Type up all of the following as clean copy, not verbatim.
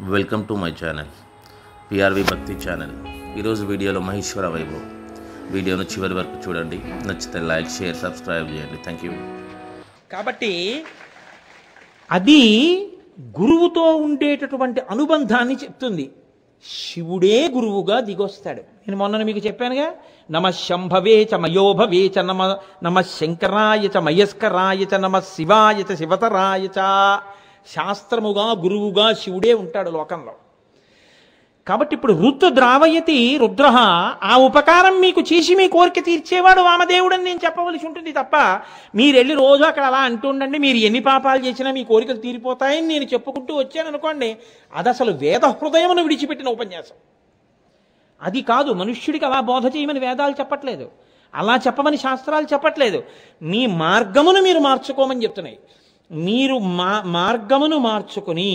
Welcome to my channel PRV భక్తి channel. ఈరోజు వీడియోలో మహేశ్వర వైభవ్ వీడియోను చివరి వరకు చూడండి. నచ్చితే లైక్, షేర్, సబ్స్క్రైబ్ చేయండి. Thank you. కాబట్టి అది గురువుతో ఉండేటటువంటి అనుబంధాన్ని చెప్తుంది. శివుడే గురువుగా దిగొస్తాడు. నేను మొన్న మీకు చెప్పానుగా, నమ శంభవే చ మయోభవే చ నమ శంకరాయ చ మయస్కరాయ చ నమ శివాయ చ శివతరాయ చ. శాస్త్రముగా గురువుగా శివుడే ఉంటాడు లోకంలో. కాబట్టి ఇప్పుడు రుతు ద్రావయతి రుద్ర, ఆ ఉపకారం మీకు చేసి మీ కోరిక తీర్చేవాడు వామదేవుడు అని నేను చెప్పవలసి ఉంటుంది తప్ప మీరెళ్ళి రోజు అక్కడ అలా అంటుండండి, మీరు ఎన్ని పాపాలు చేసినా మీ కోరికలు తీరిపోతాయని నేను చెప్పుకుంటూ వచ్చాను అనుకోండి, అది అసలు వేద హృదయమును విడిచిపెట్టిన ఉపన్యాసం. అది కాదు, మనుష్యుడికి అలా బోధ చేయమని వేదాలు చెప్పట్లేదు, అలా చెప్పమని శాస్త్రాలు చెప్పట్లేదు. మీ మార్గమును మీరు మార్చుకోమని చెప్తున్నాయి. మీరు మార్గమును మార్చుకుని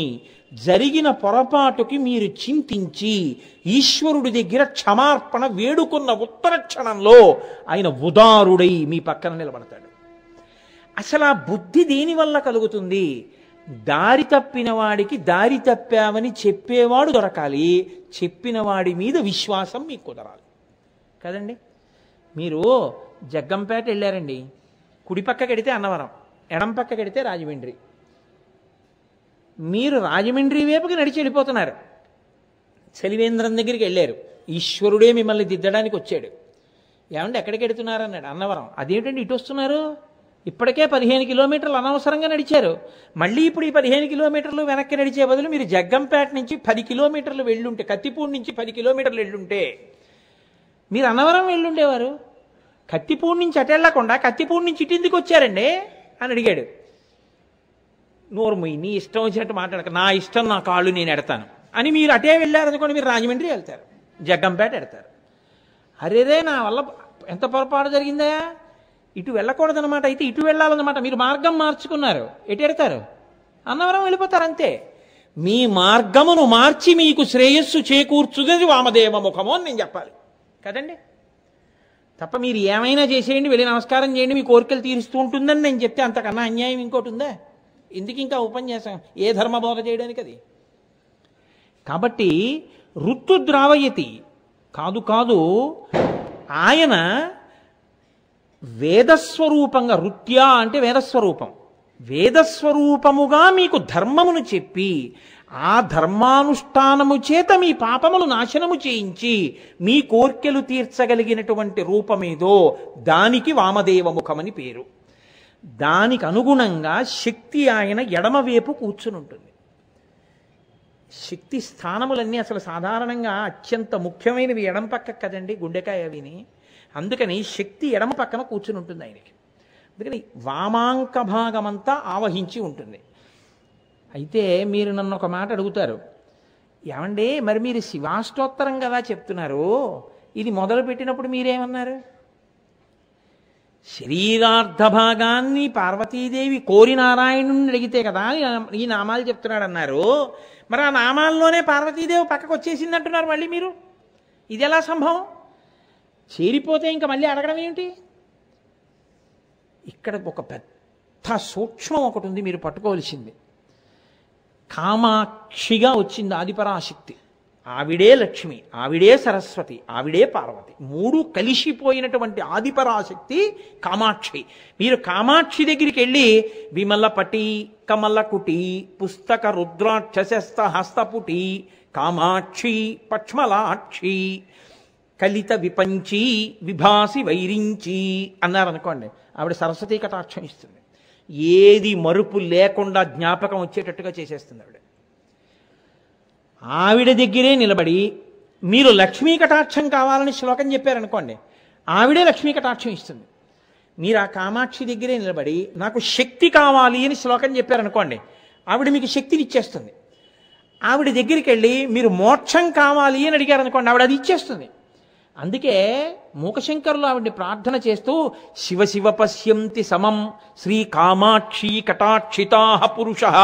జరిగిన పొరపాటుకి మీరు చింతించి ఈశ్వరుడి దగ్గర క్షమార్పణ వేడుకున్న ఉత్తర క్షణంలో ఆయన ఉదారుడై మీ పక్కన నిలబడతాడు. అసలు ఆ బుద్ధి దేనివల్ల కలుగుతుంది? దారి తప్పిన వాడికి దారి తప్పావని చెప్పేవాడు దొరకాలి, చెప్పిన వాడి మీద విశ్వాసం మీకు కుదరాలి కదండి. మీరు జగ్గంపేట వెళ్ళారండి, కుడి పక్క కడితే అన్నవరం, ఎడం పక్క కడితే రాజమండ్రి. మీరు రాజమండ్రి వైపుకి నడిచి వెళ్ళిపోతున్నారు. చలివేంద్రం దగ్గరికి వెళ్ళారు, ఈశ్వరుడే మిమ్మల్ని దిద్దడానికి వచ్చాడు. ఏమంటే ఎక్కడికి వెడుతున్నారు అన్నాడు. అన్నవరం. అదేమిటండి ఇటు వస్తున్నారు? ఇప్పటికే 15 కిలోమీటర్లు అనవసరంగా నడిచారు. మళ్ళీ ఇప్పుడు ఈ 15 కిలోమీటర్లు వెనక్కి నడిచే బదులు మీరు జగ్గంపేట నుంచి 10 కిలోమీటర్లు వెళ్ళుంటే, కత్తిపూడి నుంచి 10 కిలోమీటర్లు వెళ్ళుంటే మీరు అన్నవరం వెళ్ళుండేవారు. కత్తిపూడి నుంచి అటు వెళ్ళకుండా కత్తిపూడి నుంచి ఇటు ఎందుకు వచ్చారండి అని అడిగాడు. నోరుమొయ్యి, నీ ఇష్టం వచ్చినట్టు మాట్లాడక, నా ఇష్టం, నా కాళ్ళు నేను ఎడతాను అని మీరు అటే వెళ్ళారనుకోండి, మీరు రాజమండ్రి వెళ్తారు, జగ్గంపేట ఎడతారు. అరేరే నా వల్ల ఎంత పొరపాటు జరిగిందా, ఇటు వెళ్ళకూడదనమాట, అయితే ఇటు వెళ్ళాలన్నమాట. మీరు మార్గం మార్చుకున్నారు, ఎటు ఎడతారు? అన్నవరం వెళ్ళిపోతారు అంతే. మీ మార్గమును మార్చి మీకు శ్రేయస్సు చేకూర్చుదని వామదేవ ముఖము అని నేను చెప్పాలి కదండి. తప్ప మీరు ఏమైనా చేసేయండి, వెళ్ళి నమస్కారం చేయండి, మీ కోరికలు తీరుస్తూ ఉంటుందని నేను చెప్తే అంతకన్నా అన్యాయం ఇంకోటి ఉందా? ఎందుకు ఇంకా ఉపన్యాసం? ఏ ధర్మబోధ చేయడానికి అది? కాబట్టి ఋతు ద్రావయతి కాదు కాదు, ఆయన వేదస్వరూపంగా, రుత్యా అంటే వేదస్వరూపం, వేదస్వరూపముగా మీకు ధర్మమును చెప్పి ఆ ధర్మానుష్ఠానము చేత మీ పాపములు నాశనము చేయించి మీ కోర్కెలు తీర్చగలిగినటువంటి రూపమేదో దానికి వామదేవ ముఖమని పేరు. దానికి అనుగుణంగా శక్తి ఆయన ఎడమవైపు కూర్చుని ఉంటుంది. శక్తి స్థానములన్నీ అసలు సాధారణంగా అత్యంత ముఖ్యమైనవి ఎడమ పక్క కదండి, గుండెకాయ అవిని. అందుకని శక్తి ఎడమ పక్కన కూర్చుని ఉంటుంది ఆయనకి. అందుకని వామాంక భాగమంతా ఆవహించి ఉంటుంది. అయితే మీరు నన్ను ఒక మాట అడుగుతారు, ఏమండి మరి మీరు శివాష్టోత్తరం కదా చెప్తున్నారు, ఇది మొదలు పెట్టినప్పుడు మీరేమన్నారు? శరీరార్థ భాగాన్ని పార్వతీదేవి కోరి నారాయణుని అడిగితే కదా ఈ నామాలు చెప్తున్నాడు అన్నారు. మరి ఆ నామాల్లోనే పార్వతీదేవి పక్కకు వచ్చేసింది అంటున్నారు మళ్ళీ మీరు. ఇది ఎలా సంభవం? చేరిపోతే ఇంకా మళ్ళీ అడగడం ఏమిటి? ఇక్కడ ఒక పెద్ద సూక్ష్మం ఒకటి ఉంది, మీరు పట్టుకోవలసింది. కామాక్షిగా వచ్చింది ఆదిపరాశక్తి. ఆవిడే లక్ష్మి, ఆవిడే సరస్వతి, ఆవిడే పార్వతి, మూడు కలిసిపోయినటువంటి ఆదిపరాశక్తి కామాక్షి. మీరు కామాక్షి దగ్గరికి వెళ్ళి విమలపటి కమలకుటి పుస్తక రుద్రాక్షస్త హస్తపుటి కామాక్షి పక్ష్మలాక్షి కలిత విపంచి విభాసి వైరించి అన్నారనుకోండి, ఆవిడ సరస్వతీ కటాక్షం ఇస్తుంది. ఏది మరుపు లేకుండా జ్ఞాపకం వచ్చేటట్టుగా చేసేస్తుంది ఆవిడ. ఆవిడ దగ్గరే నిలబడి మీరు లక్ష్మీ కటాక్షం కావాలని శ్లోకం చెప్పారనుకోండి, ఆవిడే లక్ష్మీ కటాక్షం ఇస్తుంది. మీరు ఆ కామాక్షి దగ్గరే నిలబడి నాకు శక్తి కావాలి అని శ్లోకం చెప్పారనుకోండి, ఆవిడ మీకు శక్తిని ఇచ్చేస్తుంది. ఆవిడ దగ్గరికి వెళ్ళి మీరు మోక్షం కావాలి అని అడిగారనుకోండి, ఆవిడ అది ఇచ్చేస్తుంది. అందుకే మూకశంకరులు ఆవిడ్ని ప్రార్థన చేస్తూ శివ శివ పశ్యంతి సమం శ్రీ కామాక్షి కటాక్షితాః పురుషః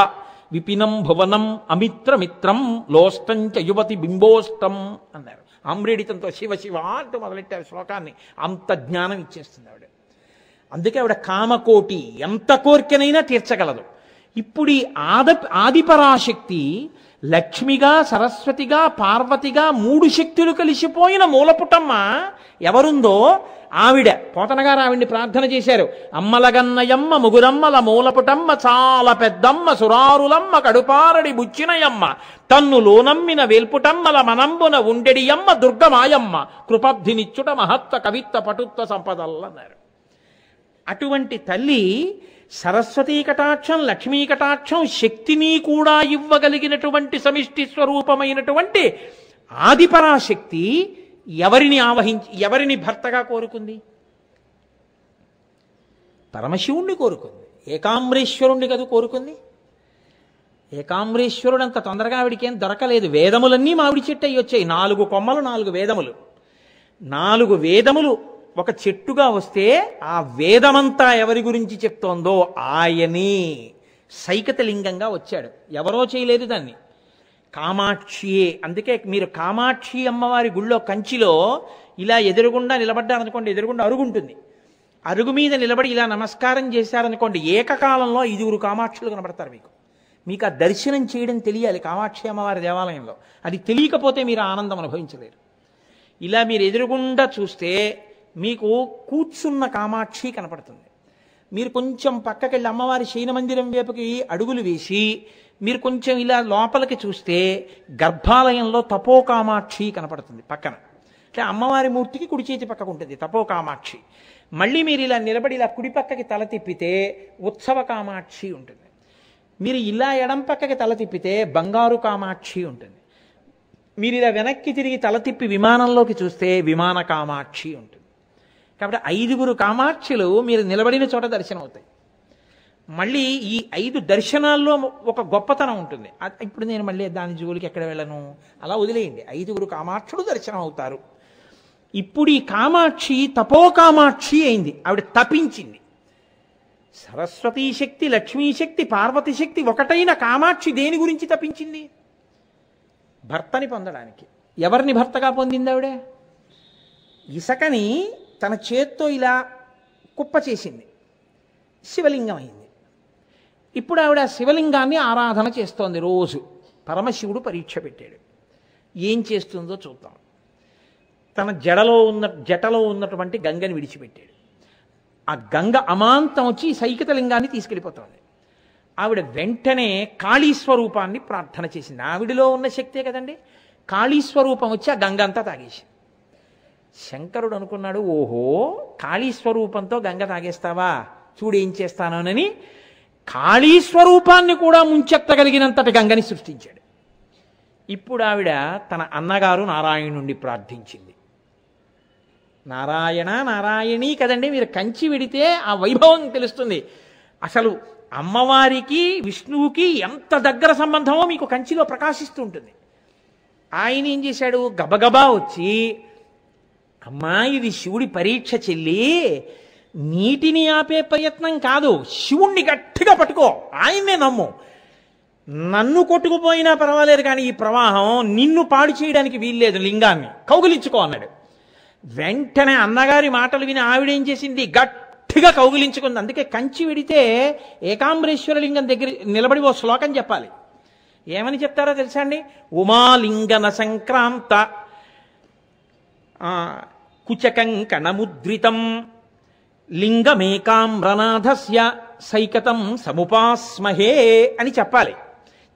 విపినం భువనం అమిత్రమిత్రం లోష్టంచ యువతి బింబోష్టం అన్నారు. ఆమ్రేడితంతో శివ శివ అంటూ మొదలెట్టారు శ్లోకాన్ని. అంత జ్ఞానం ఇచ్చేస్తుంది ఆవిడ. అందుకే ఆవిడ కామకోటి, ఎంత కోరికనైనా తీర్చగలదు. ఇప్పుడు ఈ ఆదిపరాశక్తి లక్ష్మిగా, సరస్వతిగా, పార్వతిగా 3 శక్తులు కలిసిపోయిన మూలపుటమ్మ ఎవరుందో ఆవిడ పోతనగారు ఆవిడ్ని ప్రార్థన చేశారు. అమ్మలగన్నయమ్మ ముగురమ్మల మూలపుటమ్మ చాలా పెద్దమ్మ సురారులమ్మ కడుపారడి బుచ్చినయమ్మ తన్ను లోనమ్మిన వేల్పుటమ్మల మనంబున ఉండెడియమ్మ దుర్గమాయమ్మ కృపబ్ధినిచ్చుట మహత్వ కవిత్వ పటుత్వ సంపదల్లన్నారు. అటువంటి తల్లి సరస్వతీ కటాక్షం, లక్ష్మీ కటాక్షం, శక్తిని కూడా ఇవ్వగలిగినటువంటి సమిష్టి స్వరూపమైనటువంటి ఆదిపరాశక్తి ఎవరిని భర్తగా కోరుకుంది? పరమశివుణ్ణి కోరుకుంది. ఏకాంబరేశ్వరుణ్ణి కదా కోరుకుంది. ఏకాంబరేశ్వరుడు అంత తొందరగా ఆవిడికేం దొరకలేదు. వేదములన్నీ మామిడి చెట్టు అయ్యి వచ్చాయి. 4 కొమ్మలు 4 వేదములు. 4 వేదములు ఒక చెట్టుగా వస్తే ఆ వేదమంతా ఎవరి గురించి చెప్తోందో ఆయనే సైకతలింగంగా వచ్చాడు. ఎవరో చేయలేదు దాన్ని, కామాక్షియే. అందుకే మీరు కామాక్షి అమ్మవారి గుళ్ళో కంచిలో ఇలా ఎదురుగుండా నిలబడ్డారనుకోండి, ఎదురుగుండా అరుగుంటుంది. అరుగు మీద నిలబడి ఇలా నమస్కారం చేశారనుకోండి, ఏకకాలంలో 5 కామాక్షులు కనబడతారు మీకు. మీకు ఆ దర్శనం చేయడం తెలియాలి కామాక్షి అమ్మవారి దేవాలయంలో. అది తెలియకపోతే మీరు ఆనందం అనుభవించలేరు. ఇలా మీరు ఎదురుగుండా చూస్తే మీకు కూర్చున్న కామాక్షి కనపడుతుంది. మీరు కొంచెం పక్కకెళ్ళి అమ్మవారి శయన మందిరం వైపుకి అడుగులు వేసి మీరు కొంచెం ఇలా లోపలికి చూస్తే గర్భాలయంలో తపోకామాక్షి కనపడుతుంది పక్కన. అంటే అమ్మవారి మూర్తికి కుడి చేతి పక్కకు ఉంటుంది తపోకామాక్షి. మళ్ళీ మీరు ఇలా నిలబడి ఇలా కుడి పక్కకి తల తిప్పితే ఉత్సవ కామాక్షి ఉంటుంది. మీరు ఇలా ఎడం పక్కకి తల తిప్పితే బంగారు కామాక్షి ఉంటుంది. మీరు ఇలా వెనక్కి తిరిగి తల తిప్పి విమానంలోకి చూస్తే విమాన కామాక్షి ఉంటుంది. కాబట్టి 5 కామాక్షులు మీరు నిలబడిన చోట దర్శనం అవుతాయి. మళ్ళీ ఈ 5 దర్శనాల్లో ఒక గొప్పతనం ఉంటుంది. ఇప్పుడు నేను మళ్ళీ దాని జోలికి ఎక్కడ వెళ్ళను, అలా వదిలేయండి. 5 కామాక్షులు దర్శనం అవుతారు. ఇప్పుడు ఈ కామాక్షి తపోకామాక్షి అయింది. ఆవిడ తపించింది. సరస్వతీ శక్తి, లక్ష్మీ శక్తి, పార్వతీ శక్తి ఒకటైన కామాక్షి దేని గురించి తపించింది? భర్తని పొందడానికి. ఎవరిని భర్తగా పొందింది ఆవిడ? ఇసకని తన చేత్తో ఇలా కుప్ప చేసింది, శివలింగం అయింది. ఇప్పుడు ఆవిడ శివలింగాన్ని ఆరాధన చేస్తోంది రోజు. పరమశివుడు పరీక్ష పెట్టాడు. ఏం చేస్తుందో చూద్దాం. తన జటలో ఉన్నటువంటి గంగని విడిచిపెట్టాడు. ఆ గంగ అమాంతం వచ్చి సైకితలింగాన్ని తీసుకెళ్ళిపోతోంది. ఆవిడ వెంటనే కాళీస్వరూపాన్ని ప్రార్థన చేసింది. ఆవిడలో ఉన్న శక్తే కదండి. కాళీస్వరూపం వచ్చి ఆ గంగ అంతా తాగేసింది. శంకరుడు అనుకున్నాడు, ఓహో కాళీస్వరూపంతో గంగ తాగేస్తావా, చూడేం చేస్తానోనని కాళీస్వరూపాన్ని కూడా ముంచెత్తగలిగినంతటి గంగని సృష్టించాడు. ఇప్పుడు ఆవిడ తన అన్నగారు నారాయణుణ్ణి ప్రార్థించింది. నారాయణ నారాయణీ కదండి. మీరు కంచి విడితే ఆ వైభవం తెలుస్తుంది. అసలు అమ్మవారికి విష్ణువుకి ఎంత దగ్గర సంబంధమో మీకు కంచిలో ప్రకాశిస్తూ ఉంటుంది. ఆయన ఏం చేశాడు, గబగబా వచ్చి, అమ్మా ఇది శివుడి పరీక్ష చెల్లి, నీటిని ఆపే ప్రయత్నం కాదు, శివుణ్ణి గట్టిగా పట్టుకో, ఆయన్నే నమ్ము, నన్ను కొట్టుకుపోయినా పర్వాలేదు కానీ ఈ ప్రవాహం నిన్ను పాడు చేయడానికి వీల్లేదు, లింగాన్ని కౌగిలించుకో అన్నాడు. వెంటనే అన్నగారి మాటలు విని ఆవిడేం చేసింది, గట్టిగా కౌగిలించుకుంది. అందుకే కంచి విడితే ఏకాంబరేశ్వర లింగం దగ్గర నిలబడి ఓ శ్లోకం చెప్పాలి. ఏమని చెప్తారో తెలుసా అండి? ఉమాలింగన సంక్రాంత కుచకంకణముద్రితం లింగమేకామ్రనాథస్య సైకతం సముపాస్మహే అని చెప్పాలి.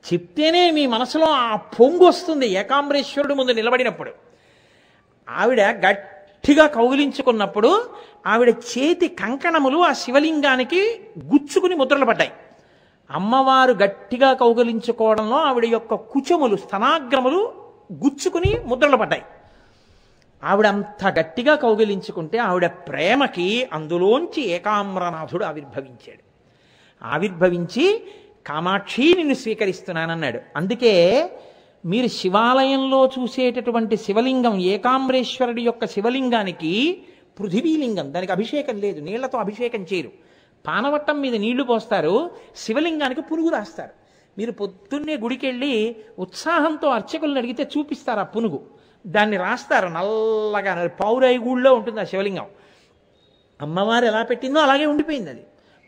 చెప్తేనే మీ మనసులో ఆ పొంగు వస్తుంది. ఏకాంబరేశ్వరుడు ముందు నిలబడినప్పుడు ఆవిడ గట్టిగా కౌగిలించుకున్నప్పుడు ఆవిడ చేతి కంకణములు ఆ శివలింగానికి గుచ్చుకుని ముద్రలు పడ్డాయి. అమ్మవారు గట్టిగా కౌగిలించుకోవడంలో ఆవిడ యొక్క కుచములు, స్తనాగ్రములు గుచ్చుకుని ముద్రలు పడ్డాయి. ఆవిడ అంత గట్టిగా కౌగిలించుకుంటే ఆవిడ ప్రేమకి అందులోంచి ఏకామ్రనాథుడు ఆవిర్భవించాడు. ఆవిర్భవించి కామాక్షి నిన్ను స్వీకరిస్తున్నానన్నాడు. అందుకే మీరు శివాలయంలో చూసేటటువంటి శివలింగం, ఏకాంబరేశ్వరుడి యొక్క శివలింగానికి పృథివీలింగం, దానికి అభిషేకం లేదు, నీళ్లతో అభిషేకం చేయరు. పానవట్టం మీద నీళ్లు పోస్తారు, శివలింగానికి పునుగు రాస్తారు. మీరు పొద్దున్నే గుడికెళ్ళి ఉత్సాహంతో అర్చకులను అడిగితే చూపిస్తారు ఆ పునుగు. దాన్ని రాస్తారు నల్లగా, పౌరాయి గూళ్ళో ఉంటుంది ఆ శివలింగం. అమ్మవారు ఎలా పెట్టిందో అలాగే ఉండిపోయింది. అది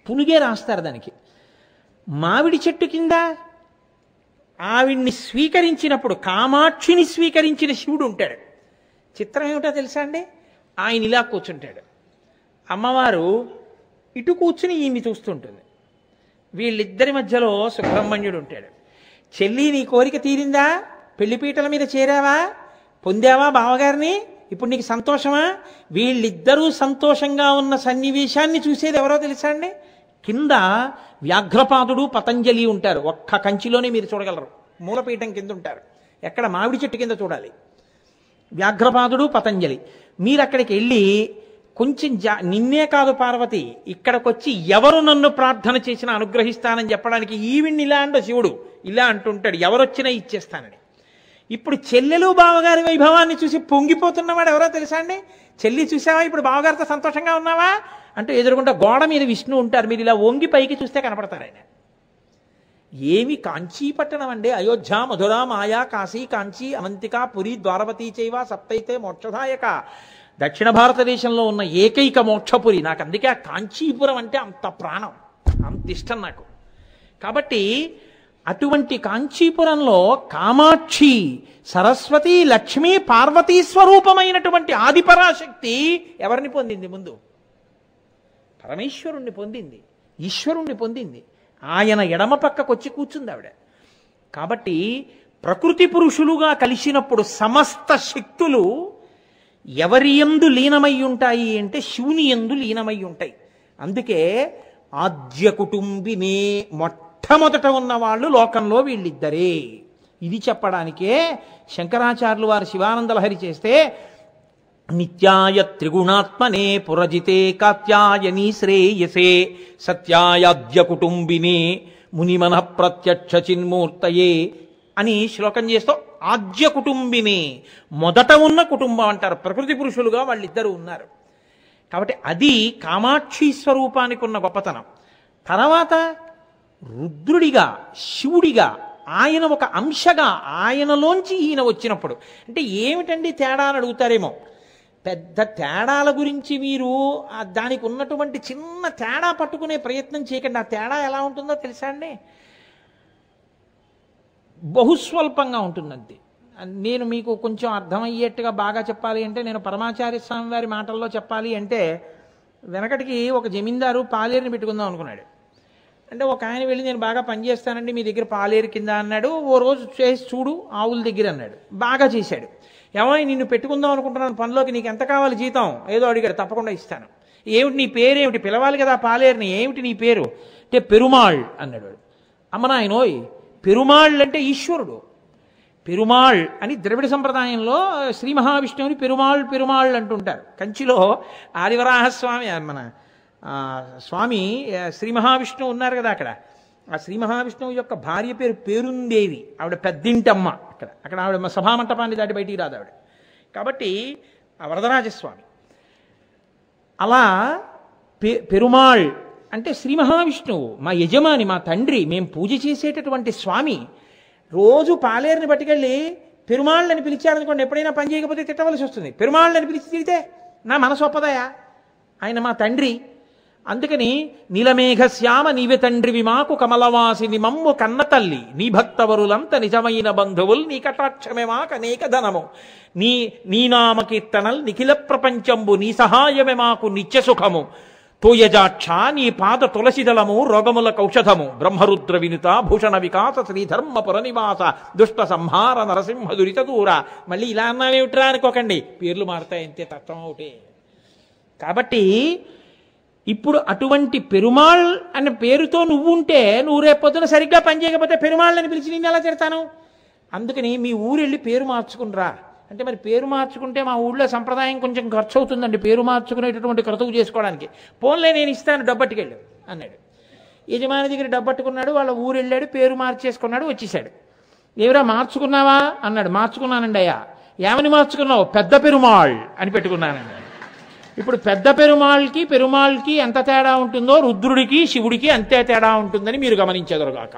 పునుగే రాస్తారు దానికి. మామిడి చెట్టు కింద ఆవిడ్ని స్వీకరించినప్పుడు కామాక్షిని స్వీకరించిన శివుడు ఉంటాడు. చిత్రం ఏమిటో తెలుసా అండి? ఆయన ఇలా కూర్చుంటాడు, అమ్మవారు ఇటు కూర్చుని ఈయన్ని చూస్తుంటుంది. వీళ్ళిద్దరి మధ్యలో సుబ్రహ్మణ్యుడు ఉంటాడు. చెల్లి, నీ కోరిక తీరిందా? పెళ్లిపీటల మీద చేరావా? పొందావా బావగారిని? ఇప్పుడు నీకు సంతోషమా? వీళ్ళిద్దరూ సంతోషంగా ఉన్న సన్నివేశాన్ని చూసేది ఎవరో తెలుసా అండి? కింద వ్యాఘ్రపాదుడు పతంజలి ఉంటారు. ఒక్క కంచిలోనే మీరు చూడగలరు. మూలపీఠం కింద ఉంటారు. ఎక్కడ? మామిడి చెట్టు కింద చూడాలి. వ్యాఘ్రపాదుడు పతంజలి. మీరు అక్కడికి వెళ్ళి కొంచెం నిన్నే కాదు పార్వతి, ఇక్కడికొచ్చి ఎవరు నన్ను ప్రార్థన చేసినా అనుగ్రహిస్తానని చెప్పడానికి ఈవిడ్ని ఇలా అంటూ శివుడు ఇలా అంటుంటాడు, ఎవరొచ్చినా ఇచ్చేస్తానని. ఇప్పుడు చెల్లెలు బావగారి వైభవాన్ని చూసి పొంగిపోతున్నవాడు ఎవరో తెలుసా అండి? చెల్లి చూసావా, ఇప్పుడు బావగారితో సంతోషంగా ఉన్నావా అంటూ ఎదురుకుంటా గోడ మీద విష్ణు ఉంటారు. మీరు ఇలా వంగి పైకి చూస్తే కనపడతారు ఆయన. ఏమి కాంచీపట్టణం అండి! అయోధ్య, మధుర, మాయా, కాశీ, కాంచీ, అవంతిక, పురి, ద్వారవతి చైవ సప్తైతే మోక్షదాయక. దక్షిణ భారతదేశంలో ఉన్న ఏకైక మోక్షపురి. నాకు అందుకే ఆ కాంచీపురం అంటే అంత ప్రాణం, అంత ఇష్టం నాకు. కాబట్టి అటువంటి కాంచీపురంలో కామాక్షి, సరస్వతి, లక్ష్మీ, పార్వతీ స్వరూపమైనటువంటి ఆదిపరాశక్తి ఎవరిని పొందింది? ముందు పరమేశ్వరుణ్ణి పొందింది, ఈశ్వరుణ్ణి పొందింది. ఆయన ఎడమ పక్కకొచ్చి కూర్చుంది ఆవిడ. కాబట్టి ప్రకృతి పురుషులుగా కలిసినప్పుడు సమస్త శక్తులు ఎవరి యందు లీనమై ఉంటాయి అంటే శివుని యందు లీనమై ఉంటాయి. అందుకే ఆద్య కుటుంబినే, మొట్టమొదట ఉన్నవాళ్ళు లోకంలో వీళ్ళిద్దరే. ఇది చెప్పడానికే శంకరాచార్యులు వారు శివానందలహరి చేస్తే నిత్యాయ త్రిగుణాత్మనే పురజితే కాత్యాయనీ శ్రేయసే సత్యాయాద్య కుటుంబినే మునిమన ప్రత్యక్ష చిన్మూర్తయే అని శ్లోకం చేస్తూ ఆద్య కుటుంబిని, మొదట ఉన్న కుటుంబం అంటారు. ప్రకృతి పురుషులుగా వాళ్ళిద్దరూ ఉన్నారు. కాబట్టి అది కామాక్షి స్వరూపానికి ఉన్న గొప్పతనం. తర్వాత రుద్రుడిగా, శివుడిగా ఆయన ఒక అంశగా ఆయనలోంచి ఈయన వచ్చినప్పుడు అంటే ఏమిటండి తేడా అని అడుగుతారేమో. పెద్ద తేడాల గురించి మీరు దానికి ఉన్నటువంటి చిన్న తేడా పట్టుకునే ప్రయత్నం చేయకండి. ఆ తేడా ఎలా ఉంటుందో తెలుసా అండి? బహుస్వల్పంగా ఉంటుందంతే. నేను మీకు కొంచెం అర్థమయ్యేట్టుగా బాగా చెప్పాలి అంటే, నేను పరమాచార్య స్వామి వారి మాటల్లో చెప్పాలి అంటే, వెనకటికి ఒక జమీందారు పాలేరుని పెట్టుకుందాం అనుకున్నాడు. అంటే ఒక ఆయన వెళ్ళి నేను బాగా పనిచేస్తానండి మీ దగ్గర పాలేరు కింద అన్నాడు. ఓ రోజు చేసి చూడు ఆవుల దగ్గర అన్నాడు. బాగా చేశాడు. ఏమై నిన్ను పెట్టుకుందాం అనుకుంటున్నాను పనిలోకి, నీకు ఎంత కావాలి జీతం ఏదో అడిగాడు. తప్పకుండా ఇస్తాను. ఏమిటి నీ పేరేమిటి? పిలవాలి కదా పాలేరుని. ఏమిటి నీ పేరు అంటే పెరుమాళ్ అన్నాడు. అమ్మనాయనోయ్, పెరుమాళ్ అంటే ఈశ్వరుడు. పెరుమాళ్ అని ద్రవిడ సంప్రదాయంలో శ్రీ మహావిష్ణువుని పెరుమాళ్ పెరుమాళ్ అంటుంటారు. కంచిలో ఆదివరాహస్వామి మన స్వామి శ్రీ మహావిష్ణువు ఉన్నారు కదా అక్కడ. ఆ శ్రీ మహావిష్ణువు యొక్క భార్య పేరు పేరుందేవి. ఆవిడ పెద్దింటమ్మ. అక్కడ ఆవిడ సభామంటపాన్ని దాటి బయటికి రాదు ఆవిడ. కాబట్టి ఆ వరదరాజస్వామి అలా పెరుమాళ్ అంటే శ్రీ మహావిష్ణువు మా యజమాని, మా తండ్రి, మేము పూజ చేసేటటువంటి స్వామి. రోజు పాలేరుని పట్టుకెళ్ళి పెరుమాళ్ళని పిలిచారనుకోండి, ఎప్పుడైనా పని చేయకపోతే తిట్టవలసి వస్తుంది. పెరుమాళ్ళని పిలిచి తిరిగితే నా మనసు ఒప్పదయా, ఆయన మా తండ్రి. అందుకని నీలమేఘశ్యామ నీవె తండ్రివి మాకు కమలవాసిని మమ్ము కన్న తల్లి నీ భక్తవరులంత నిజమైన బంధువులు నీ కటాక్షమే మాకు అనేక ధనము నీ నామ కీర్తనల్ నిఖిల ప్రపంచంబు నీ సహాయమే మాకు నిత్య సుఖము తోయజాక్ష నీ పాద తులసిదళము రోగముల కౌషధము బ్రహ్మరుద్ర వినుత భూషణ వికాస శ్రీధర్మపుర నివాస దుష్ట సంహార నరసింహ దురిత దూర. మళ్ళీ ఇలా అన్నావేమిట్రా అనుకోకండి, పేర్లు మారుతాయి అంతే, తత్వం ఒకటే. కాబట్టి ఇప్పుడు అటువంటి పెరుమాళ్ అనే పేరుతో నువ్వు ఉంటే, నువ్వు రేపొద్దున సరిగ్గా పనిచేయకపోతే పెరుమాళ్ళని పిలిచి నేను ఎలా తిడతాను? అందుకని మీ ఊరు వెళ్ళి పేరు మార్చుకునిరా అంటే, మరి పేరు మార్చుకుంటే మా ఊళ్ళో సంప్రదాయం కొంచెం ఖర్చు అవుతుందండి పేరు మార్చుకునేటటువంటి క్రతువు చేసుకోవడానికి. పోన్లే నేను ఇస్తాను డబ్బట్టుకెళ్ళు అన్నాడు. యజమాని దగ్గర డబ్బట్టుకున్నాడు. వాళ్ళ ఊరు వెళ్ళాడు, పేరు మార్చేసుకున్నాడు, వచ్చేసాడు. ఏమిరా మార్చుకున్నావా అన్నాడు. మార్చుకున్నానండి అయ్యా. ఏమని మార్చుకున్నావు? పెద్ద పెరుమాళ్ అని పెట్టుకున్నానండి. ఇప్పుడు పెద్ద పెరుమాళ్ళకి ఎంత తేడా ఉంటుందో రుద్రుడికి శివుడికి అంతే తేడా ఉంటుందని మీరు గమనించెదరుగాక.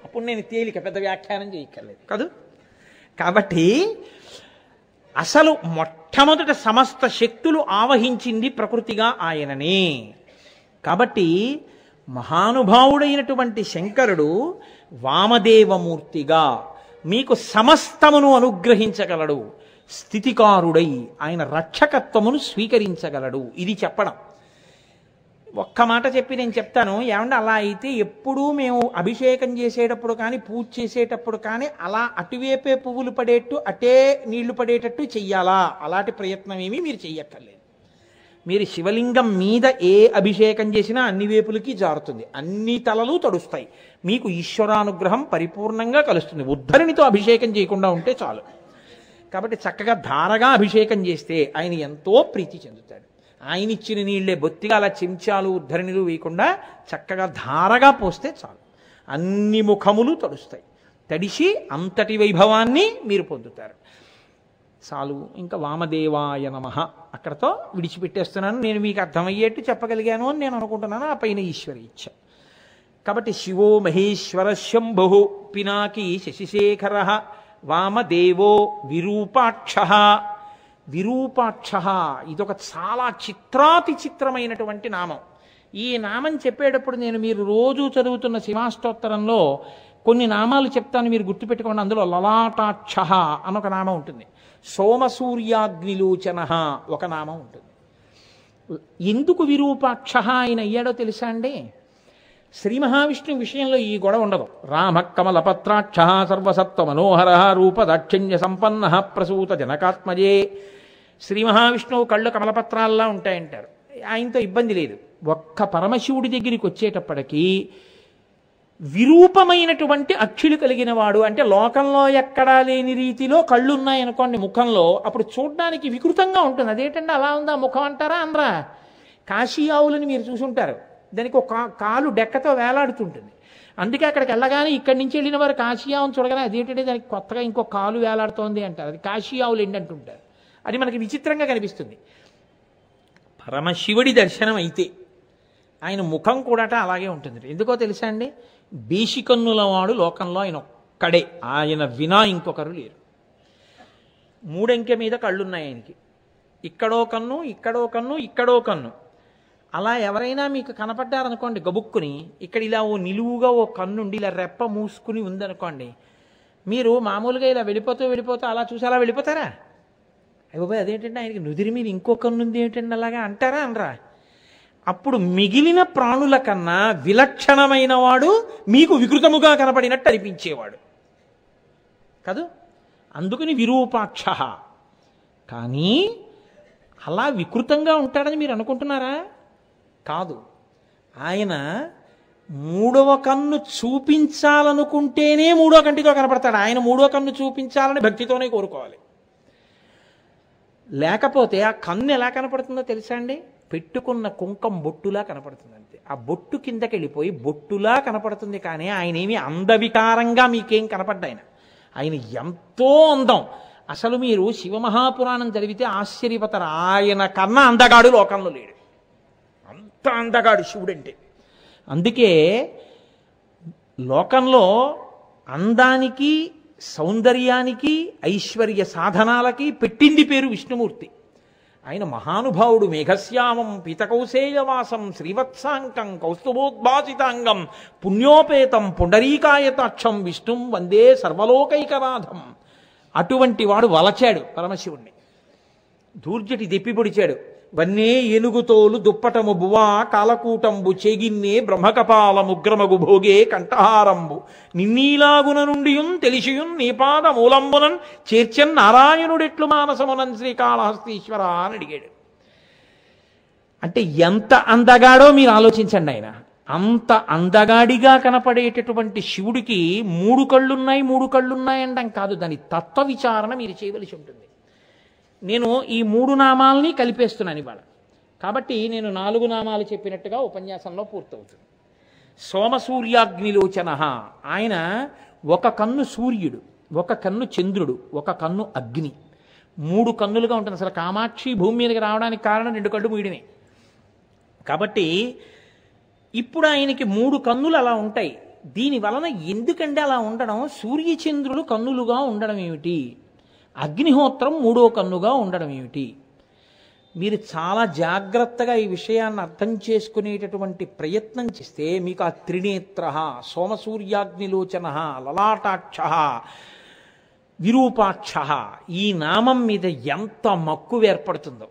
అప్పుడు నేను తేలిక పెద్ద వ్యాఖ్యానం చేయక్కర్లేదు కదూ. కాబట్టి అసలు మొట్టమొదట సమస్త శక్తులు ఆవహించింది ప్రకృతిగా ఆయననే. కాబట్టి మహానుభావుడైనటువంటి శంకరుడు వామదేవమూర్తిగా మీకు సమస్తమును అనుగ్రహించగలడు, స్థితికారుడై ఆయన రక్షకత్వమును స్వీకరించగలడు. ఇది చెప్పడం. ఒక్క మాట చెప్పి నేను చెప్తాను. ఏమంటే అలా అయితే ఎప్పుడూ మేము అభిషేకం చేసేటప్పుడు కానీ పూజ చేసేటప్పుడు కానీ అలా అటువైపే పువ్వులు పడేట్టు అటే నీళ్లు పడేటట్టు చెయ్యాలా? అలాంటి ప్రయత్నం ఏమీ మీరు చెయ్యక్కర్లేదు. మీరు శివలింగం మీద ఏ అభిషేకం చేసినా అన్ని వైపులకి జారుతుంది, అన్ని తలలు తడుస్తాయి, మీకు ఈశ్వరానుగ్రహం పరిపూర్ణంగా కలుస్తుంది. ఉద్ధరినితో అభిషేకం చేయకుండా ఉంటే చాలు. కాబట్టి చక్కగా ధారగా అభిషేకం చేస్తే ఆయన ఎంతో ప్రీతి చెందుతాడు. ఆయన ఇచ్చిన నీళ్లే బొత్తిగా అలా చెంచాలు ఉద్ధరణిలు వేయకుండా చక్కగా ధారగా పోస్తే చాలు, అన్ని ముఖములు తడుస్తాయి, తడిసి అంతటి వైభవాన్ని మీరు పొందుతారు. చాలు. ఇంకా వామదేవాయ నమః అక్కడతో విడిచిపెట్టేస్తున్నాను. నేను మీకు అర్థమయ్యేట్టు చెప్పగలిగాను అని నేను అనుకుంటున్నాను. ఆ పైన ఈశ్వరి ఇచ్చ. కాబట్టి శివో మహేశ్వర శంభు పినాకి శశిశేఖర వామదేవో విరూపాక్ష. విరూపాక్ష ఇదొక చాలా చిత్రాతి చిత్రమైనటువంటి నామం. ఈ నామం చెప్పేటప్పుడు నేను మీరు రోజు చదువుతున్న శివాష్టోత్తరంలో కొన్ని నామాలు చెప్తాను, మీరు గుర్తుపెట్టుకోండి. అందులో లలాటాక్ష అనొక నామం ఉంటుంది, సోమసూర్యాగ్నిలోచన ఒక నామం ఉంటుంది. ఎందుకు విరూపాక్ష ఆయన అయ్యాడో తెలుసా అండి? శ్రీ మహావిష్ణువు విషయంలో ఈ గొడవ ఉండదు. రామ కమలపత్రాక్ష సర్వసత్వ మనోహర రూపదాక్షిణ్య సంపన్న ప్రసూత జనకాత్మజే. శ్రీ మహావిష్ణువు కళ్ళు కమలపత్రాల్లా ఉంటాయంటారు. ఆయనతో ఇబ్బంది లేదు. ఒక్క పరమశివుడి దగ్గరికి వచ్చేటప్పటికీ విరూపమైనటువంటి అక్షులు కలిగిన వాడు, అంటే లోకంలో ఎక్కడా లేని రీతిలో కళ్ళు ఉన్నాయనుకోండి ముఖంలో, అప్పుడు చూడడానికి వికృతంగా ఉంటుంది. అదేంటంటే అలా ఉందా ముఖం అంటారా అనరా? కాశీ ఆవులని మీరు చూసుంటారు, దానికి ఒక కాలు డెక్కతో వేలాడుతుంటుంది. అందుకే అక్కడికి వెళ్ళగానే ఇక్కడి నుంచి వెళ్ళిన వారు కాశీ ఆవును చూడగానే అదేంటంటే దానికి కొత్తగా ఇంకో కాలు వేలాడుతోంది అంటారు. అది కాశీ ఆవులు ఏంటంటుంటారు. అది మనకి విచిత్రంగా కనిపిస్తుంది. పరమశివుడి దర్శనం అయితే ఆయన ముఖం కూడా అలాగే ఉంటుంది. ఎందుకో తెలుసా అండి? బీషికన్నుల వాడు లోకంలో ఆయన ఒక్కడే, ఆయన వినా ఇంకొకరు లేరు. మూడంకె మీద కళ్ళున్నాయి ఆయనకి, ఇక్కడో కన్ను ఇక్కడో కన్ను ఇక్కడో కన్ను. అలా ఎవరైనా మీకు కనపడ్డారనుకోండి గబుక్కుని, ఇక్కడ ఇలా ఓ నిలువుగా ఓ కన్నుండి ఇలా రెప్ప మూసుకుని ఉందనుకోండి, మీరు మామూలుగా ఇలా వెళ్ళిపోతూ అలా చూసి అలా వెళ్ళిపోతారా? అయ్యో అదేంటంటే ఆయనకి నుదిరి మీద ఇంకో కన్ను ఉంది ఏంటంటే అలాగా అంటారా అనరా? అప్పుడు మిగిలిన ప్రాణుల కన్నా విలక్షణమైన వాడు మీకు వికృతముగా కనపడినట్టు అనిపించేవాడు కాదు. అందుకని విరూపాక్ష. కానీ అలా వికృతంగా ఉంటాడని మీరు అనుకుంటున్నారా? కాదు. ఆయన మూడవ కన్ను చూపించాలనుకుంటేనే మూడో కంటితో కనపడతాడు. ఆయన మూడో కన్ను చూపించాలని భక్తితోనే కోరుకోవాలి. లేకపోతే ఆ కన్ను ఎలా కనపడుతుందో తెలుసా అండి? పెట్టుకున్న కుంకం బొట్టులా కనపడుతుంది అంతే. ఆ బొట్టు కిందకి వెళ్ళిపోయి బొట్టులా కనపడుతుంది. కానీ ఆయన ఏమి అందవికారంగా మీకేం కనపడ్డా ఆయన ఎంతో అందం. అసలు మీరు శివమహాపురాణం చదివితే ఆశ్చర్యపోతారు. ఆయన కన్నా అందగాడు లోకంలో లేడు. అంత అందగాడు శివుడంటే. అందుకే లోకంలో అందానికి సౌందర్యానికి ఐశ్వర్య సాధనాలకి పెట్టింది పేరు విష్ణుమూర్తి. ఆయన మహానుభావుడు. మేఘశ్యామం పీతకౌశేయవాసం శ్రీవత్సాంకం కౌస్తుభోద్భాసితాంగం పుణ్యోపేతం పుండరీకాయతాక్షం విష్ణుం వందే సర్వలోకైకనాథం. అటువంటి వాడు వలచాడు పరమశివుణ్ణి. దూర్జటి దెప్పి పొడిచాడు. వన్నే ఏనుగుతోలు దుప్పటము బువా కాలకూటంబు చేగిన్నే బ్రహ్మకపాల ముగ్రమగు భోగే కంఠహారంబు నిన్నీలాగున నుండియున్ తెలిసియున్ నీపాద మూలంబునన్ చేర్చన్ నారాయణుడెట్లు మానసమునన్ శ్రీకాళహస్తీశ్వర అని అడిగాడు. అంటే ఎంత అందగాడో మీరు ఆలోచించండి. ఆయన అంత అందగాడిగా కనపడేటటువంటి శివుడికి మూడు కళ్ళున్నాయంటాం కాదు, దాని తత్వ విచారణ మీరు చేయవలసి ఉంటుంది. నేను ఈ మూడు నామాలని కలిపేస్తున్నాను ఇవాళ. కాబట్టి నేను 4 నామాలు చెప్పినట్టుగా ఉపన్యాసంలో పూర్తవుతుంది. సోమసూర్యాగ్నిలోచన. ఆయన ఒక కన్ను సూర్యుడు, ఒక కన్ను చంద్రుడు, ఒక కన్ను అగ్ని, 3 కన్నులుగా ఉంటుంది. అసలు కామాక్షి భూమి మీదకి రావడానికి కారణం 2 కళ్ళు మూయడమే. కాబట్టి ఇప్పుడు ఆయనకి 3 కన్నులు అలా ఉంటాయి. దీని వలన ఎందుకంటే అలా ఉండడం? సూర్యచంద్రులు కన్నులుగా ఉండడం ఏమిటి? అగ్నిహోత్రం 3వ కన్నుగా ఉండడం ఏమిటి? మీరు చాలా జాగ్రత్తగా ఈ విషయాన్ని అర్థం చేసుకునేటటువంటి ప్రయత్నం చేస్తే మీకు ఆ త్రినేత్ర, సోమసూర్యాగ్నిలోచన, లలాటాక్ష, విరూపాక్ష ఈ నామం మీద ఎంత మక్కువ ఏర్పడుతుందో.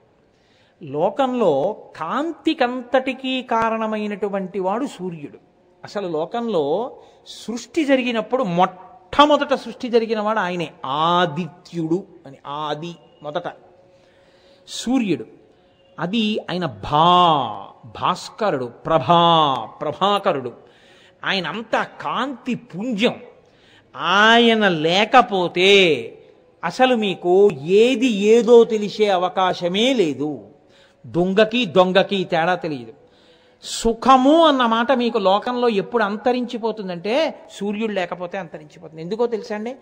లోకంలో కాంతికంతటికీ కారణమైనటువంటి వాడు సూర్యుడు. అసలు లోకంలో సృష్టి జరిగినప్పుడు మొట్టమొదట సృష్టి జరిగిన వాడు ఆయనే, ఆదిత్యుడు అని. ఆది మొదట సూర్యుడు. అది ఆయన భాస్కరుడు, ప్రభాకరుడు. ఆయన అంతా కాంతి పుంజం. ఆయన లేకపోతే అసలు మీకు ఏది ఏదో తెలిసే అవకాశమే లేదు. దొంగకి తేడా తెలియదు. సుఖము అన్న మాట మీకు లోకంలో ఎప్పుడు అంతరించిపోతుందంటే సూర్యుడు లేకపోతే అంతరించిపోతుంది. ఎందుకో తెలుసా అండి?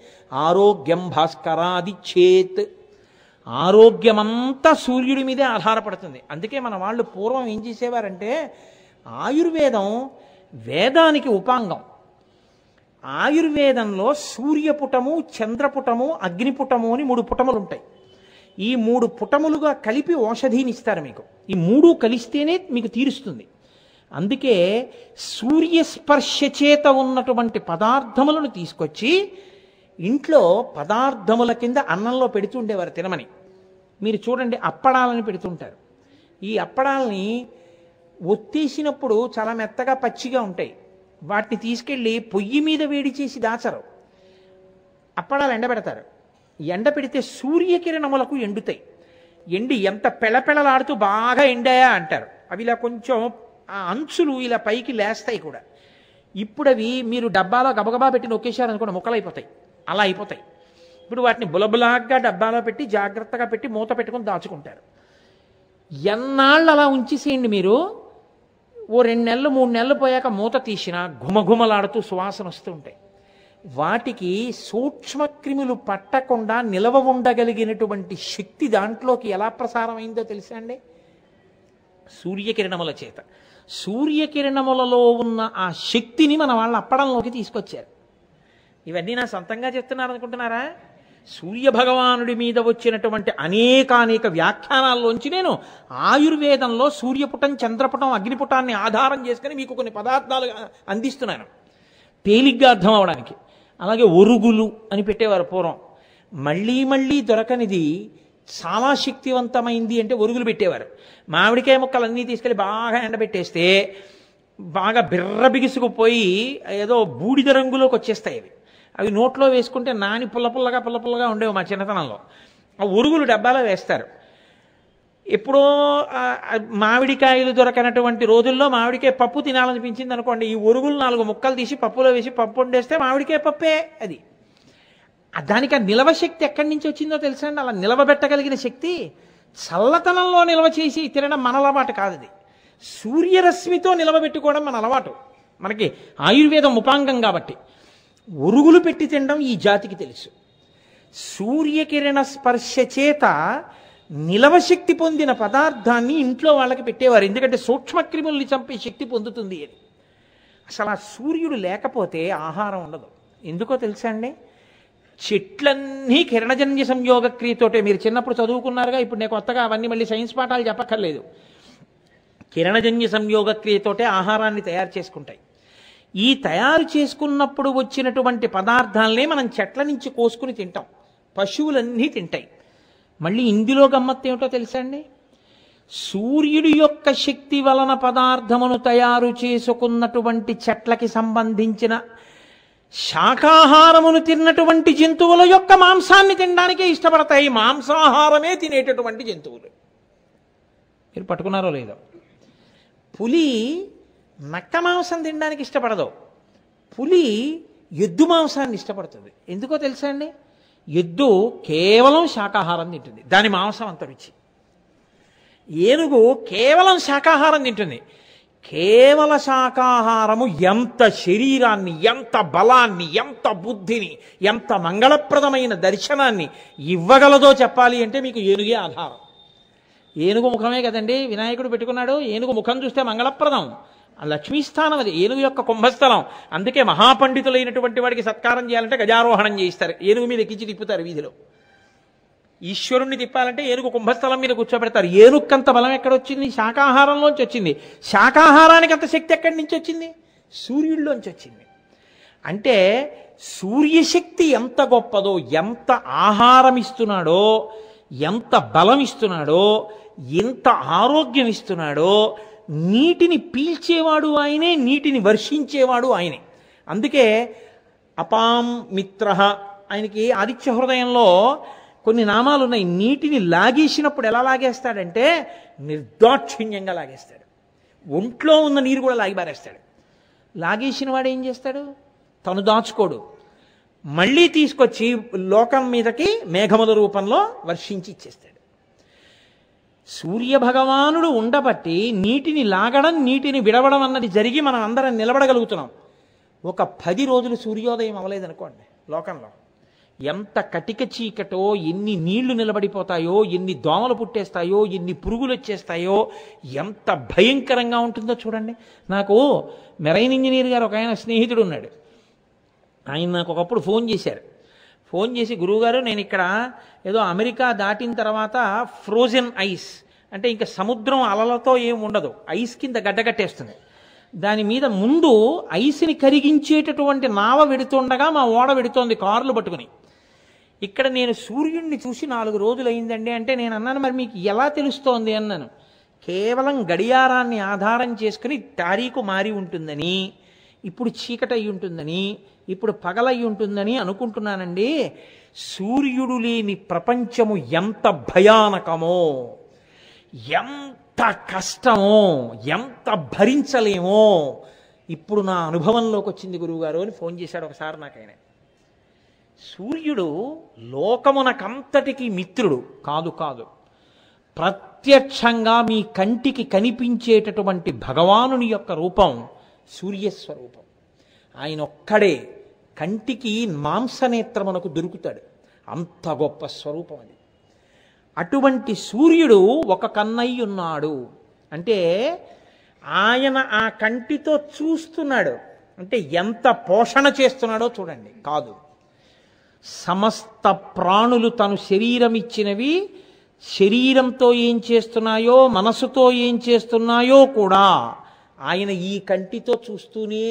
ఆరోగ్యం భాస్కరాది చేత్. ఆరోగ్యమంతా సూర్యుడి మీదే ఆధారపడుతుంది. అందుకే మన వాళ్ళు పూర్వం ఏం చేసేవారంటే, ఆయుర్వేదం వేదానికి ఉపాంగం. ఆయుర్వేదంలో సూర్యపుటము, చంద్రపుటము, అగ్నిపుటము అని 3 పుటములు ఉంటాయి. ఈ 3 పుటములుగా కలిపి ఔషధిని ఇస్తారు మీకు. ఈ 3 కలిస్తేనే మీకు తీరుస్తుంది. అందుకే సూర్యస్పర్శ చేత ఉన్నటువంటి పదార్థములను తీసుకొచ్చి ఇంట్లో పదార్థముల కింద అన్నంలో పెడుతుండేవారు తినమని. మీరు చూడండి, అప్పడాలని పెడుతుంటారు. ఈ అప్పడాలని ఒత్తేసినప్పుడు చాలా మెత్తగా పచ్చిగా ఉంటాయి. వాటిని తీసుకెళ్ళి పొయ్యి మీద వేడి చేసి దాచరు. అప్పడాలు ఎండబెడతారు. ఎండపెడితే సూర్యకిరణములకు ఎండుతాయి. ఎండి ఎంత పెళపెళలాడుతూ బాగా ఎండాయా అంటారు. అవి ఇలా కొంచెం ఆ అంచులు ఇలా పైకి లేస్తాయి కూడా. ఇప్పుడు అవి మీరు డబ్బాలో గబగబా పెట్టి నొక్కేశారనుకోండి, ముక్కలైపోతాయి. అలా అయిపోతాయి. ఇప్పుడు వాటిని బులబులాగ్గా డబ్బాలో పెట్టి జాగ్రత్తగా పెట్టి మూత పెట్టుకొని దాచుకుంటారు. ఎన్నాళ్ళు అలా ఉంచేసేయండి మీరు, ఓ 2 నెలలు 3 నెలలు పోయాక మూత తీసినా ఘుమఘుమలాడుతూ సువాసన వస్తూ ఉంటాయి. వాటికి సూక్ష్మక్రిములు పట్టకుండా నిలవ ఉండగలిగినటువంటి శక్తి దాంట్లోకి ఎలా ప్రసారమైందో తెలుసా అండి? సూర్యకిరణముల చేత. సూర్యకిరణములలో ఉన్న ఆ శక్తిని మన వాళ్ళ అప్పడంలోకి తీసుకొచ్చారు. ఇవన్నీ నా సొంతంగా చెప్తున్నారు అనుకుంటున్నారా? సూర్యభగవానుడి మీద వచ్చినటువంటి అనేక వ్యాఖ్యానాల్లోంచి నేను ఆయుర్వేదంలో సూర్యపుటం, చంద్రపుటం, అగ్నిపుటాన్ని ఆధారం చేసుకుని మీకు కొన్ని పదార్థాలు అందిస్తున్నాను తేలిగ్గా అర్థం అవడానికి. అలాగే ఒరుగులు అని పెట్టేవారు పూర్వం. మళ్ళీ దొరకనిది చాలా శక్తివంతమైంది అంటే ఒరుగులు పెట్టేవారు. మామిడికాయ ముక్కలన్నీ తీసుకెళ్ళి బాగా ఎండబెట్టేస్తే బాగా బిర్ర బిగుసుకుపోయి ఏదో బూడిద రంగులోకి వచ్చేస్తాయి. అవి నోట్లో వేసుకుంటే నాని పుల్లపుల్లగా ఉండేవి మా చిన్నతనంలో. ఆ ఒరుగులు డబ్బాలో వేస్తారు. ఎప్పుడో మామిడికాయలు దొరకనటువంటి రోజుల్లో మామిడికాయ పప్పు తినాలనిపించింది అనుకోండి, ఈ ఒరుగులు 4 ముక్కలు తీసి పప్పులో వేసి పప్పు వండేస్తే మామిడికాయ పప్పే అది. దానికి ఆ నిలవ శక్తి ఎక్కడి నుంచి వచ్చిందో తెలుసా అండి? అలా నిలవబెట్టగలిగిన శక్తి చల్లతనంలో నిల్వ చేసి తినడం మన అలవాటు కాదు. అది సూర్యరశ్మితో నిలవబెట్టుకోవడం మన అలవాటు. మనకి ఆయుర్వేదం ఉపాంగం కాబట్టి ఒరుగులు పెట్టి తినడం ఈ జాతికి తెలుసు. సూర్యకిరణ స్పర్శ చేత నిలవశక్తి పొందిన పదార్థాన్ని ఇంట్లో వాళ్ళకి పెట్టేవారు. ఎందుకంటే సూక్ష్మక్రిముల్ని చంపే శక్తి పొందుతుంది అని. అసలు ఆ సూర్యుడు లేకపోతే ఆహారం ఉండదు. ఎందుకో తెలుసా అండి? చెట్లన్నీ కిరణజన్య సంయోగ క్రియతోటే. మీరు చిన్నప్పుడు చదువుకున్నారుగా, ఇప్పుడు నేను కొత్తగా అవన్నీ మళ్ళీ సైన్స్ పాఠాలు చెప్పక్కర్లేదు. కిరణజన్య సంయోగ క్రియతోటే ఆహారాన్ని తయారు చేసుకుంటాయి. ఈ తయారు చేసుకున్నప్పుడు వచ్చినటువంటి పదార్థాలనే మనం చెట్ల నుంచి కోసుకుని తింటాం. పశువులన్నీ తింటాయి. మళ్ళీ ఇందులో గమ్మత్తు ఏమిటో తెలుసా అండి? సూర్యుడి యొక్క శక్తి వలన పదార్థమును తయారు చేసుకున్నటువంటి చెట్లకి సంబంధించిన శాకాహారమును తిన్నటువంటి జంతువుల యొక్క మాంసాన్ని తినడానికే ఇష్టపడతాయి. మాంసాహారమే తినేటటువంటి జంతువులు. మీరు పట్టుకున్నారో లేదో? పులి నక్క మాంసం తినడానికి ఇష్టపడదు. పులి ఎద్దు మాంసాన్ని ఇష్టపడుతుంది. ఎందుకో తెలుసా అండి? ఎద్దు కేవలం శాకాహారం తింటుంది, దాని మాంసం అంత రుచి. ఏనుగు కేవలం శాకాహారం తింటుంది. కేవల శాకాహారము ఎంత శరీరాన్ని, ఎంత బలాన్ని, ఎంత బుద్ధిని, ఎంత మంగళప్రదమైన దర్శనాన్ని ఇవ్వగలదో చెప్పాలి అంటే మీకు ఏనుగే ఆధారం. ఏనుగు ముఖమే కదండి వినాయకుడు పెట్టుకున్నాడు. ఏనుగు ముఖం చూస్తే మంగళప్రదం. లక్ష్మీస్థానం అది, ఏనుగు యొక్క కుంభస్థలం. అందుకే మహాపండితులైనటువంటి వాడికి సత్కారం చేయాలంటే గజారోహణం చేయిస్తారు, ఏనుగు మీద ఎక్కించి తిప్పుతారు వీధిలో. ఈశ్వరుణ్ణి తిప్పాలంటే ఏనుగు కుంభస్థలం మీద కూర్చోబెడతారు. ఏనుక్కంత బలం ఎక్కడొచ్చింది? శాకాహారంలోంచి వచ్చింది. శాకాహారానికి అంత శక్తి ఎక్కడి నుంచి వచ్చింది? సూర్యుడిలోంచి వచ్చింది. అంటే సూర్యశక్తి ఎంత గొప్పదో, ఎంత ఆహారం ఇస్తున్నాడో, ఎంత బలం ఇస్తున్నాడో, ఎంత ఆరోగ్యం ఇస్తున్నాడో, నీటిని పీల్చేవాడు ఆయనే, నీటిని వర్షించేవాడు ఆయనే. అందుకే అపాం మిత్ర, ఆయనకి ఆదిత్య హృదయంలో కొన్ని నామాలు ఉన్నాయి. నీటిని లాగేసినప్పుడు ఎలా లాగేస్తాడంటే నిర్దాక్షిణ్యంగా లాగేస్తాడు. ఒంట్లో ఉన్న నీరు కూడా లాగి పారేస్తాడు. లాగేసిన వాడు ఏం చేస్తాడు? తను దాచుకోడు, మళ్ళీ తీసుకొచ్చి లోకం మీదకి మేఘముల రూపంలో వర్షించి ఇచ్చేస్తాడు. సూర్యభగవానుడు ఉండబట్టి నీటిని లాగడం, నీటిని విడవడం అన్నది జరిగి మనం అందరం నిలబడగలుగుతున్నాం. ఒక 10 రోజులు సూర్యోదయం అవ్వలేదనుకోండి, లోకంలో ఎంత కటిక చీకటో, ఎన్ని నీళ్లు నిలబడిపోతాయో, ఎన్ని దోమలు పుట్టేస్తాయో, ఎన్ని పురుగులు వచ్చేస్తాయో, ఎంత భయంకరంగా ఉంటుందో చూడండి. నాకు మెరైన్ ఇంజనీర్ గారు ఒక ఆయన స్నేహితుడు ఉన్నాడు. ఆయన నాకు ఒకప్పుడు ఫోన్ చేశారు. ఫోన్ చేసి, గురువుగారు నేను ఇక్కడ ఏదో అమెరికా దాటిన తర్వాత ఫ్రోజన్ ఐస్, అంటే ఇంకా సముద్రం అలలతో ఏమి ఉండదు, ఐస్ కింద గడ్డగట్టేస్తుంది, దాని మీద ముందు ఐస్ని కరిగించేటటువంటి నావ వెడుతుండగా మా ఓడ వెడుతోంది కార్లు పట్టుకుని. ఇక్కడ నేను సూర్యుడిని చూసి 4 రోజులు అయిందండి అంటే నేను అన్నాను, మరి మీకు ఎలా తెలుస్తోంది అన్నాను. కేవలం గడియారాన్ని ఆధారం చేసుకుని తారీఖు మారి ఉంటుందని, ఇప్పుడు చీకటయి ఉంటుందని, ఇప్పుడు పగలయి ఉంటుందని అనుకుంటున్నానండి. సూర్యుడు లేని ప్రపంచము ఎంత భయానకమో, ఎంత కష్టమో, ఎంత భరించలేమో ఇప్పుడు నా అనుభవంలోకి వచ్చింది గురువుగారు అని ఫోన్ చేశాడు ఒకసారి నాకు ఆయన. సూర్యుడు లోకమునకంతటికి మిత్రుడు కాదు, కాదు, ప్రత్యక్షంగా మీ కంటికి కనిపించేటటువంటి భగవానుని యొక్క రూపం సూర్యస్వరూపం. ఆయన ఒక్కడే కంటికి మాంసనేత్రమునకు దొరుకుతాడు, అంత గొప్ప స్వరూపం అది. అటువంటి సూర్యుడు ఒక కన్నయ్య ఉన్నాడు అంటే ఆయన ఆ కంటితో చూస్తున్నాడు అంటే ఎంత పోషణ చేస్తున్నాడో చూడండి. కాదు, సమస్త ప్రాణులు తను శరీరం ఇచ్చినవి, శరీరంతో ఏం చేస్తున్నాయో, మనసుతో ఏం చేస్తున్నాయో కూడా ఆయన ఈ కంటితో చూస్తూనే